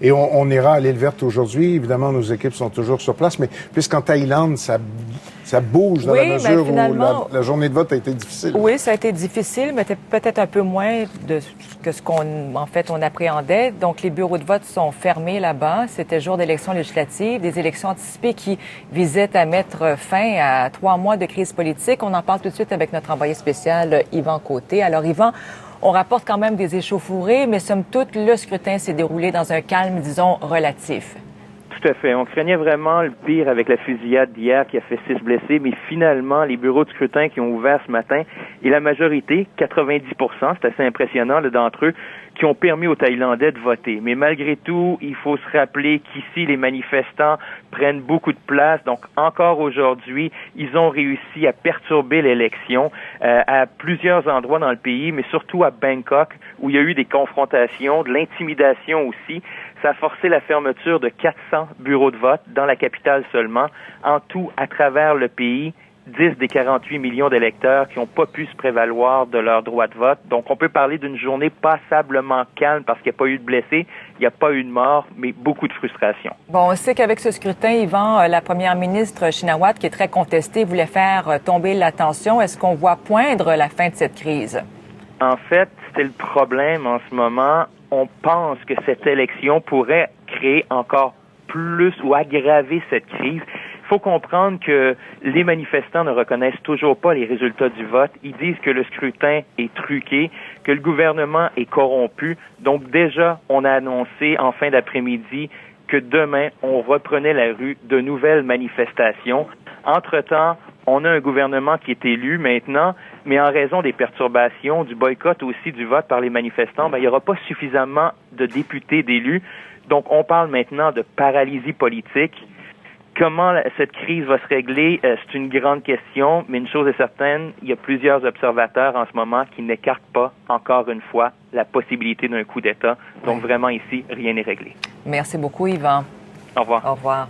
Et on ira à l'île verte aujourd'hui. Évidemment, nos équipes sont toujours sur place, mais puisqu'en Thaïlande, ça bouge dans la mesure où la journée de vote a été difficile. Oui, ça a été difficile, mais peut-être un peu moins que ce on appréhendait. Donc, les bureaux de vote sont fermés là-bas. C'était jour d'élections législatives, des élections anticipées qui visaient à mettre fin à 3 mois de crise politique. On en parle tout de suite avec notre envoyé spécial, Yvan Côté. Alors, Yvan, on rapporte quand même des échauffourées, mais somme toute, le scrutin s'est déroulé dans un calme, disons, relatif. Tout à fait. On craignait vraiment le pire avec la fusillade d'hier qui a fait 6 blessés, mais finalement, les bureaux de scrutin qui ont ouvert ce matin, et la majorité, 90%, c'est assez impressionnant d'entre eux, qui ont permis aux Thaïlandais de voter. Mais malgré tout, il faut se rappeler qu'ici, les manifestants prennent beaucoup de place. Donc, encore aujourd'hui, ils ont réussi à perturber l'élection à plusieurs endroits dans le pays, mais surtout à Bangkok, où il y a eu des confrontations, de l'intimidation aussi. Ça a forcé la fermeture de 400 bureaux de vote dans la capitale seulement. En tout, à travers le pays, 10 des 48 millions d'électeurs qui n'ont pas pu se prévaloir de leur droit de vote. Donc, on peut parler d'une journée passablement calme parce qu'il n'y a pas eu de blessés, il n'y a pas eu de morts, mais beaucoup de frustration. Bon, on sait qu'avec ce scrutin, Yvan, la première ministre Shinawatra, qui est très contestée, voulait faire tomber la tension. Est-ce qu'on voit poindre la fin de cette crise? En fait, c'est le problème en ce moment. On pense que cette élection pourrait créer encore plus ou aggraver cette crise. Il faut comprendre que les manifestants ne reconnaissent toujours pas les résultats du vote. Ils disent que le scrutin est truqué, que le gouvernement est corrompu. Donc déjà, on a annoncé en fin d'après-midi que demain, on reprenait la rue de nouvelles manifestations. Entre-temps, on a un gouvernement qui est élu maintenant, mais en raison des perturbations, du boycott aussi du vote par les manifestants, il n'y aura pas suffisamment de députés d'élus. Donc, on parle maintenant de paralysie politique. Comment cette crise va se régler, c'est une grande question, mais une chose est certaine, il y a plusieurs observateurs en ce moment qui n'écartent pas, encore une fois, la possibilité d'un coup d'État. Donc, vraiment ici, rien n'est réglé. Merci beaucoup, Yvan. Au revoir. Au revoir.